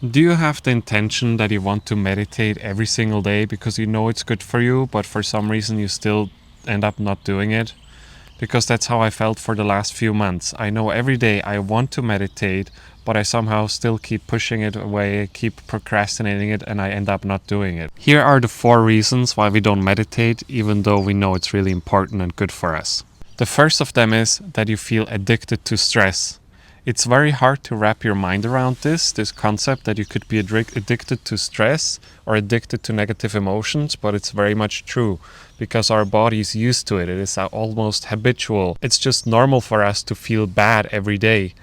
Do you have the intention that you want to meditate every single day because you know it's good for you, but for some reason you still end up not doing it? Because that's how I felt for the last few months. I know every day I want to meditate, but I somehow still keep pushing it away, keep procrastinating it, and I end up not doing it. Here are the 4 reasons why we don't meditate, even though we know it's really important and good for us. The first of them is that you feel addicted to stress. It's very hard to wrap your mind around this concept that you could be addicted to stress or addicted to negative emotions, but it's very much true because our body is used to it. It is almost habitual. It's just normal for us to feel bad every day.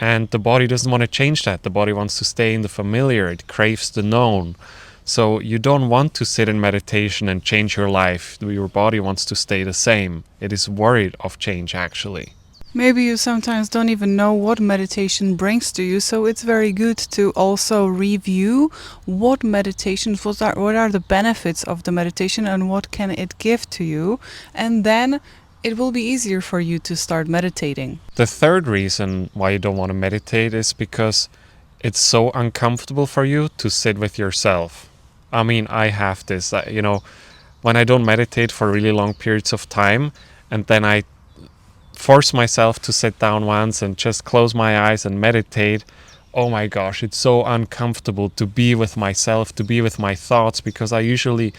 And the body doesn't want to change that. The body wants to stay in the familiar. It craves the known. So you don't want to sit in meditation and change your life. Your body wants to stay the same. It is worried of change, actually. Maybe you sometimes don't even know what meditation brings to you, so it's very good to also review what meditations, what are the benefits of the meditation and what can it give to you, and then it will be easier for you to start meditating. The third reason why you don't want to meditate is because it's so uncomfortable for you to sit with yourself. I mean, I have this, when I don't meditate for really long periods of time, and then I force myself to sit down once and just close my eyes and meditate. Oh my gosh, it's so uncomfortable to be with myself, to be with my thoughts, because I usually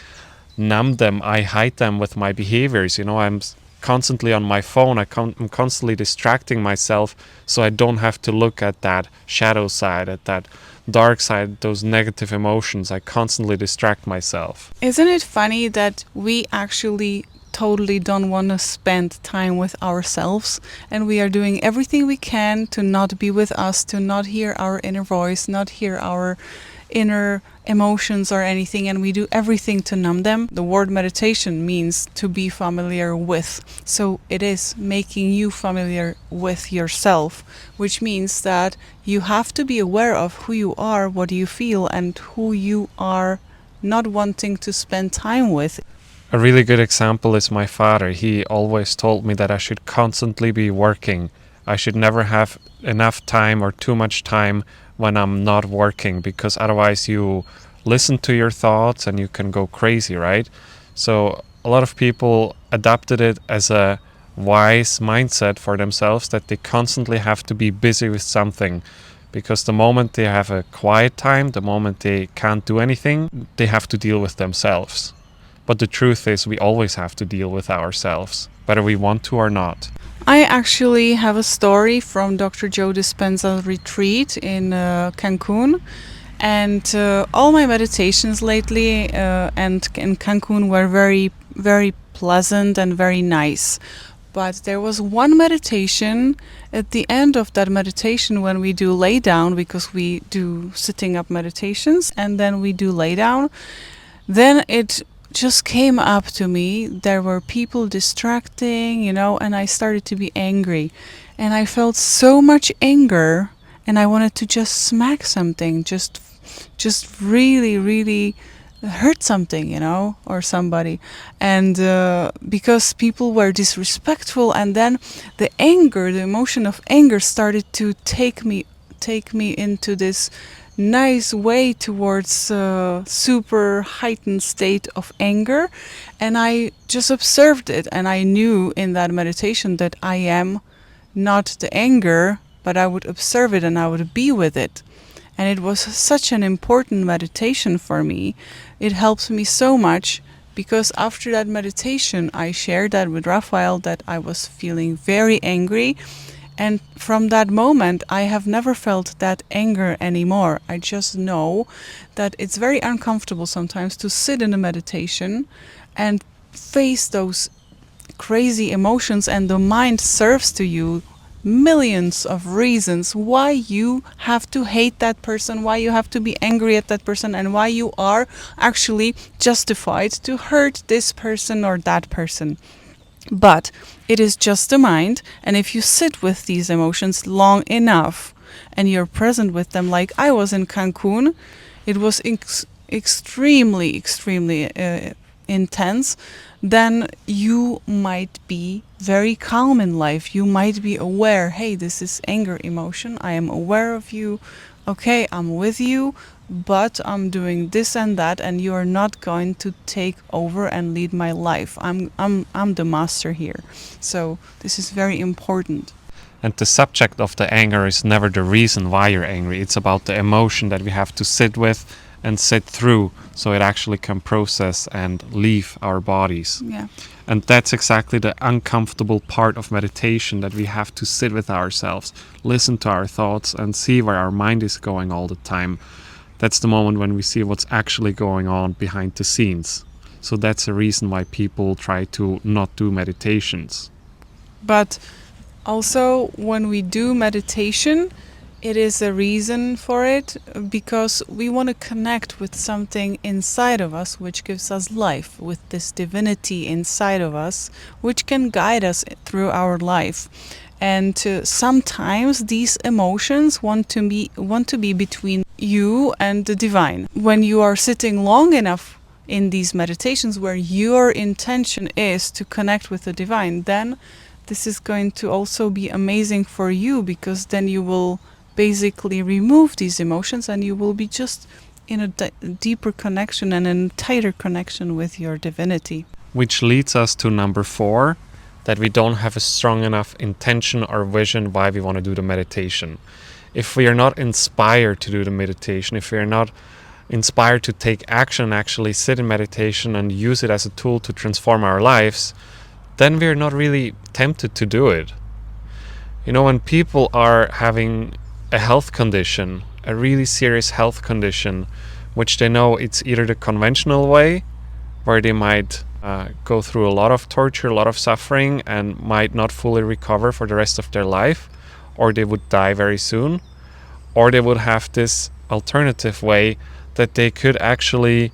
numb them, I hide them with my behaviors. I'm constantly on my phone, I'm constantly distracting myself, so I don't have to look at that shadow side, at that dark side, those negative emotions. I constantly distract myself. Isn't it funny that we actually totally don't want to spend time with ourselves, and we are doing everything we can to not be with us, to not hear our inner voice, not hear our inner emotions or anything, and we do everything to numb them. The word meditation means to be familiar with, so it is making you familiar with yourself, which means that you have to be aware of who you are, what you feel, and who you are not wanting to spend time with. A really good example is my father. He always told me that I should constantly be working. I should never have enough time or too much time when I'm not working, because otherwise you listen to your thoughts and you can go crazy, right? So a lot of people adopted it as a wise mindset for themselves, that they constantly have to be busy with something, because the moment they have a quiet time, the moment they can't do anything, they have to deal with themselves. But the truth is, we always have to deal with ourselves, whether we want to or not. I actually have a story from Dr. Joe Dispenza's retreat in Cancun, and all my meditations lately and in Cancun were very, very pleasant and very nice. But there was one meditation at the end of that meditation when we do lay down, because we do sitting up meditations and then we do lay down. Then it just came up to me. There were people distracting, and I started to be angry. And I felt so much anger, and I wanted to just smack something, just really, really hurt something, or somebody. And because people were disrespectful, and then the emotion of anger started to take me into this nice way towards super heightened state of anger, and I just observed it, and I knew in that meditation that I am not the anger, but I would observe it and I would be with it. And it was such an important meditation for me. It helped me so much, because after that meditation I shared that with Raphael, that I was feeling very angry. And from that moment, I have never felt that anger anymore. I just know that it's very uncomfortable sometimes to sit in a meditation and face those crazy emotions, and the mind serves to you millions of reasons why you have to hate that person, why you have to be angry at that person, and why you are actually justified to hurt this person or that person. But it is just the mind, and if you sit with these emotions long enough and you're present with them, like I was in Cancun, it was extremely intense, then you might be very calm in life. You might be aware, hey, this is anger emotion, I am aware of you, okay, I'm with you, but I'm doing this and that, and you are not going to take over and lead my life. I'm the master here. So this is very important. And the subject of the anger is never the reason why you're angry. It's about the emotion that we have to sit with and sit through so it actually can process and leave our bodies. Yeah. And that's exactly the uncomfortable part of meditation, that we have to sit with ourselves, listen to our thoughts, and see where our mind is going all the time. That's the moment when we see what's actually going on behind the scenes. So that's a reason why people try to not do meditations. But also, when we do meditation, it is a reason for it because we want to connect with something inside of us which gives us life, with this divinity inside of us which can guide us through our life. And sometimes these emotions want to be between you and the divine. When you are sitting long enough in these meditations where your intention is to connect with the divine, then this is going to also be amazing for you, because then you will basically remove these emotions and you will be just in a deeper connection and a tighter connection with your divinity. Which leads us to number 4, that we don't have a strong enough intention or vision why we want to do the meditation. If we are not inspired to do the meditation, if we are not inspired to take action, actually sit in meditation and use it as a tool to transform our lives, then we're not really tempted to do it. You know, when people are having a health condition, a really serious health condition, which they know it's either the conventional way, where they might go through a lot of torture, a lot of suffering, and might not fully recover for the rest of their life, or they would die very soon, or they would have this alternative way that they could actually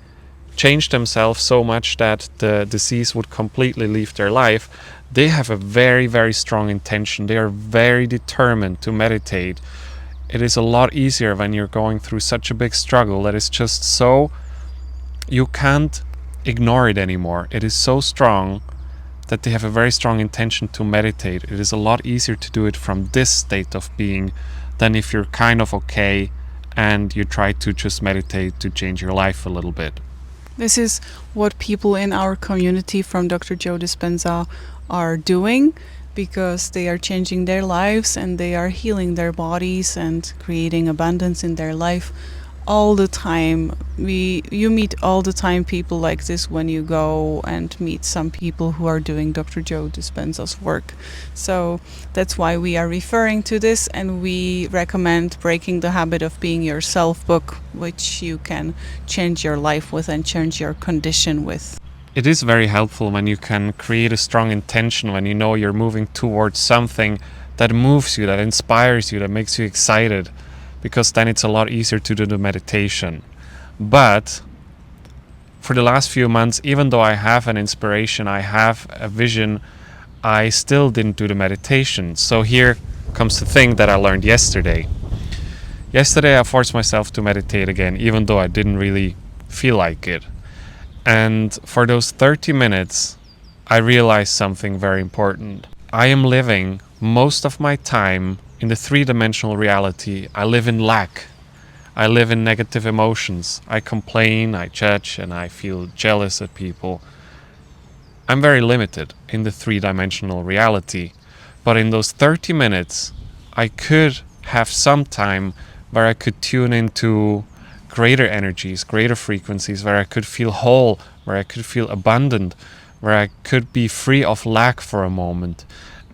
change themselves so much that the disease would completely leave their life. They have a very, very strong intention. They are very determined to meditate. It is a lot easier when you're going through such a big struggle that is just so, you can't ignore it anymore. It is so strong that they have a very strong intention to meditate. It is a lot easier to do it from this state of being than if you're kind of okay and you try to just meditate to change your life a little bit. This is what people in our community from Dr. Joe Dispenza are doing, because they are changing their lives and they are healing their bodies and creating abundance in their life all the time. You meet all the time people like this when you go and meet some people who are doing Dr. Joe Dispenza's work. So that's why we are referring to this, and we recommend Breaking the Habit of Being Yourself book, which you can change your life with and change your condition with. It is very helpful when you can create a strong intention, when you know you're moving towards something that moves you, that inspires you, that makes you excited, because then it's a lot easier to do the meditation. But for the last few months, even though I have an inspiration, I have a vision, I still didn't do the meditation. So here comes the thing that I learned yesterday. Yesterday I forced myself to meditate again, even though I didn't really feel like it. And for those 30 minutes, I realized something very important. I am living most of my time in the 3-dimensional reality. I live in lack. I live in negative emotions. I complain, I judge, and I feel jealous at people. I'm very limited in the 3-dimensional reality. But in those 30 minutes, I could have some time where I could tune into greater energies, greater frequencies, where I could feel whole, where I could feel abundant, where I could be free of lack for a moment.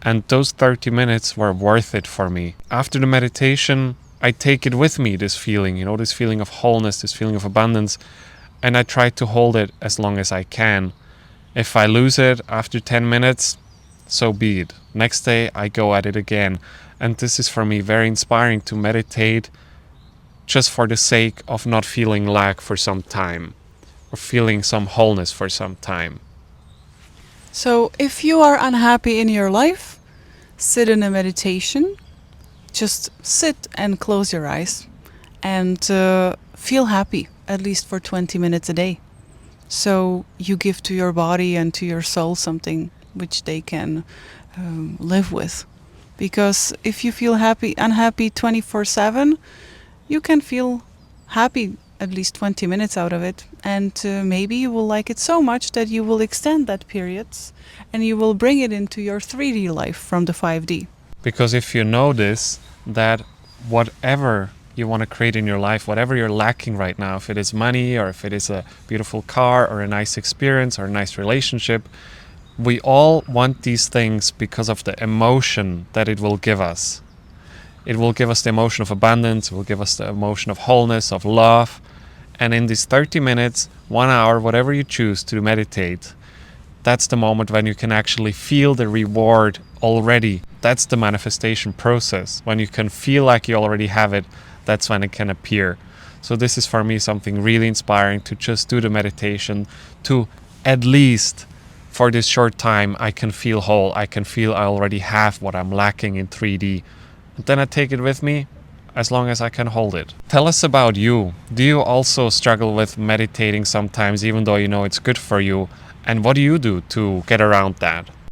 And those 30 minutes were worth it for me. After the meditation, I take it with me, this feeling, this feeling of wholeness, this feeling of abundance, and I try to hold it as long as I can. If I lose it after 10 minutes, so be it. Next day, I go at it again. And this is for me very inspiring, to meditate just for the sake of not feeling lack for some time, or feeling some wholeness for some time. So if you are unhappy in your life, sit in a meditation. Just sit and close your eyes and feel happy, at least for 20 minutes a day. So you give to your body and to your soul something which they can live with. Because if you feel unhappy 24/7, you can feel happy at least 20 minutes out of it, and maybe you will like it so much that you will extend that period and you will bring it into your 3D life from the 5D. Because if you know this, that whatever you want to create in your life, whatever you're lacking right now, if it is money or if it is a beautiful car or a nice experience or a nice relationship, we all want these things because of the emotion that it will give us. It will give us the emotion of abundance, it will give us the emotion of wholeness, of love. And in these 30 minutes, 1 hour, whatever you choose to meditate, that's the moment when you can actually feel the reward already. That's the manifestation process. When you can feel like you already have it, that's when it can appear. So this is for me something really inspiring, to just do the meditation, to at least for this short time I can feel whole. I can feel I already have what I'm lacking in 3D. And then I take it with me as long as I can hold it. Tell us about you. Do you also struggle with meditating sometimes, even though you know it's good for you? And what do you do to get around that?